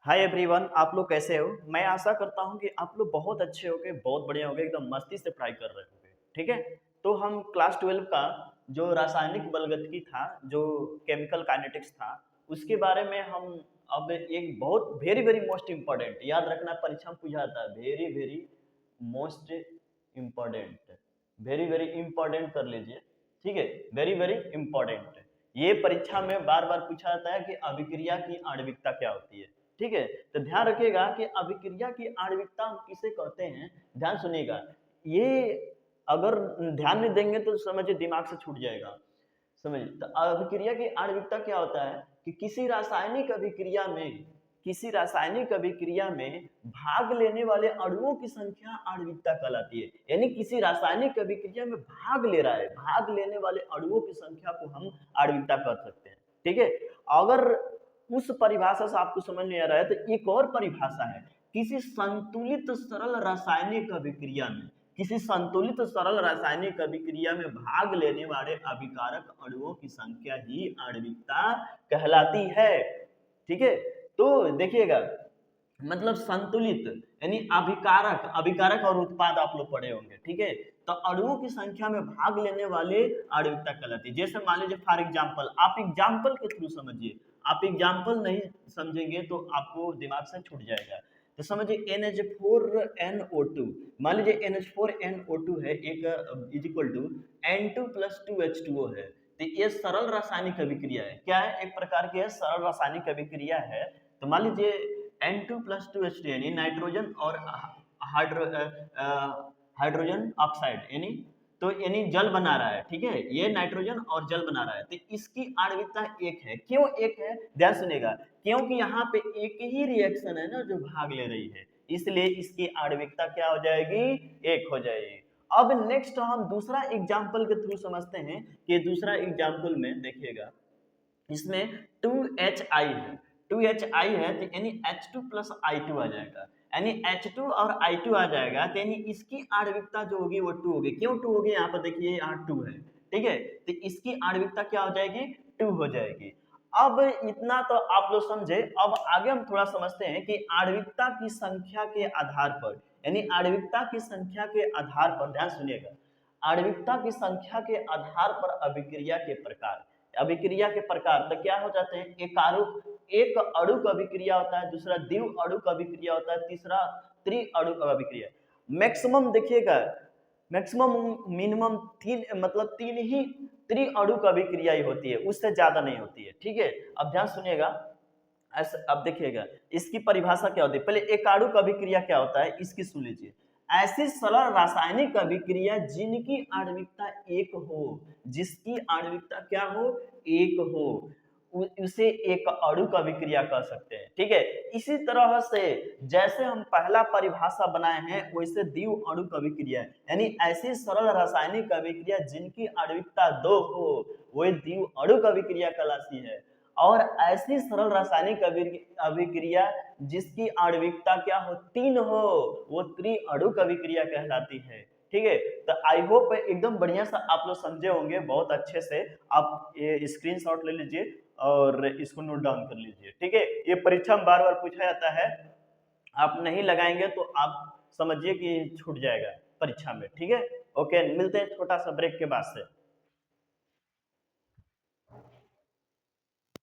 Hi everyone, आप लोग कैसे हो। मैं आशा करता हूं कि आप लोग बहुत अच्छे होगे, बहुत बढ़िया होगे, एकदम मस्ती से पढ़ाई कर रहे होगे। ठीक है। तो हम क्लास 12 का जो रासायनिक बलगतिकी था, जो केमिकल काइनेटिक्स था, उसके बारे में हम अब एक बहुत वेरी वेरी मोस्ट इम्पोर्टेंट, याद रखना परीक्षा में पूछा जाता है, very very most important, very very important कर लीजिए। ठीक है। Very very important. ये परीक्षा में बार बार पूछा जाता है कि अभिक्रिया की आणविकता क्या होती है। ठीक है। तो ध्यान रखिएगा कि अभिक्रिया की आणविकता हम किसे कहते हैं। ध्यान सुनिएगा। ये अगर ध्यान नहीं देंगे तो समझिए दिमाग से छूट जाएगा। समझिए, तो अभिक्रिया की आणविकता क्या होता है कि किसी रासायनिक अभिक्रिया में भाग लेने वाले अणुओं की संख्या आणविकता कहलाती है। यानी किसी रासायनिक अभिक्रिया में भाग ले रहा है, भाग लेने वाले अणुओं की संख्या को हम आणविकता कह सकते हैं। ठीक है। अगर उस परिभाषा से आपको समझ नहीं आ रहा है तो एक और परिभाषा है। किसी संतुलित सरल रासायनिक अभिक्रिया में भाग लेने वाले अभिकारक अणुओं की संख्या ही आणविकता कहलाती है। ठीक है। तो देखिएगा, मतलब संतुलित यानी अभिकारक, अभिकारक और उत्पाद आप लोग पढ़े होंगे। ठीक है। तो अणुओं की संख्या में भाग लेने वाले आणविकता कहलाती है। जैसे मान लीजिए फॉर एग्जांपल, आप एग्जांपल के थ्रू समझिए। आप एग्जांपल नहीं समझेंगे तो आपको दिमाग से छूट जाएगा। तो समझिए NH4NO2, मान लीजिए NH4NO2 है, एक is equal to N2 + 2H2O है। तो ये सरल रासायनिक अभिक्रिया है। क्या है? एक प्रकार की सरल रासायनिक अभिक्रिया है। तो मान लीजिए N2 + 2H2 यानी नाइट्रोजन और हाइड्रोजन ऑक्साइड, यानी जल बना रहा है। ठीक है। ये नाइट्रोजन और जल बना रहा है, तो इसकी आणविकता एक है। क्यों एक है? ध्यान सुनिएगा। क्योंकि यहाँ पे एक ही रिएक्शन है ना जो भाग ले रही है, इसलिए इसकी आणविकता क्या हो जाएगी? एक हो जाएगी। अब नेक्स्ट हम दूसरा एग्जाम्पल के थ्रू समझते हैं कि दूसरा एग्जाम्पल में देखिएगा, इसमें 2HI है। 2HI है तो यानी H2 + I2 आ जाएगा। यानी H2 और I2 आ जाएगा, तो यानी इसकी आणविकता जो होगी वो 2 होगी। क्यों 2 होगी? यहाँ पर देखिए, यहाँ 2 है। ठीक है। तो इसकी आणविकता क्या हो जाएगी? 2 हो जाएगी। अब इतना तो आप लोग समझे। अब आगे हम थोड़ा समझते हैं कि आणविकता की संख्या के आधार पर, यानी आणविकता की संख्या के आधार पर, ध्यान सुनिएगा, आणविकता की संख्या के आधार पर अभिक्रिया के प्रकार, अभिक्रिया के प्रकार तो क्या हो जाते हैं? एक अणुक अभिक्रिया होता है, दूसरा द्विव अणुक अभिक्रिया होता है, तीसरा त्रि अणुक अभिक्रिया। मैक्सिमम देखिएगा, मैक्सिमम मिनिमम तीन, मतलब तीन ही त्रि अणुक अभिक्रिया ही होती है, उससे ज्यादा नहीं होती है। ठीक है। अब ध्यान सुनिएगा। अब देखिएगा इसकी परिभाषा क्या होती है। पहले एकाणुक अभिक्रिया क्या होता है इसकी सुन लीजिए। ऐसी सरल रासायनिक अभिक्रिया जिनकी आणविकता एक हो, जिसकी आणविकता क्या हो? एक हो, उसे एक अणुक अभिक्रिया कह सकते हैं। ठीक है। इसी तरह से जैसे हम पहला परिभाषा बनाए हैं, वैसे द्विव अणुक अभिक्रिया, यानी ऐसी सरल रासायनिक अभिक्रिया जिनकी आणविकता 2 हो, वह द्विव अणुक अभिक्रिया कहलाती है। और ऐसी सरल रासायनिक अभिक्रिया जिसकी आणविकता क्या हो? 3 हो, वो त्रिअणुक अभिक्रिया कहलाती है। ठीक है। तो आई होप एकदम बढ़िया सा आप लोग समझे होंगे, बहुत अच्छे से। आप ये स्क्रीनशॉट ले लीजिए और इसको नोट डाउन कर लीजिए। ठीक है। ये परीक्षा में बार बार पूछा जाता है, आप नहीं लगाएंगे तो आप समझिए कि छूट जाएगा परीक्षा में। ठीक है। ओके, मिलते हैं छोटा सा ब्रेक के बाद से।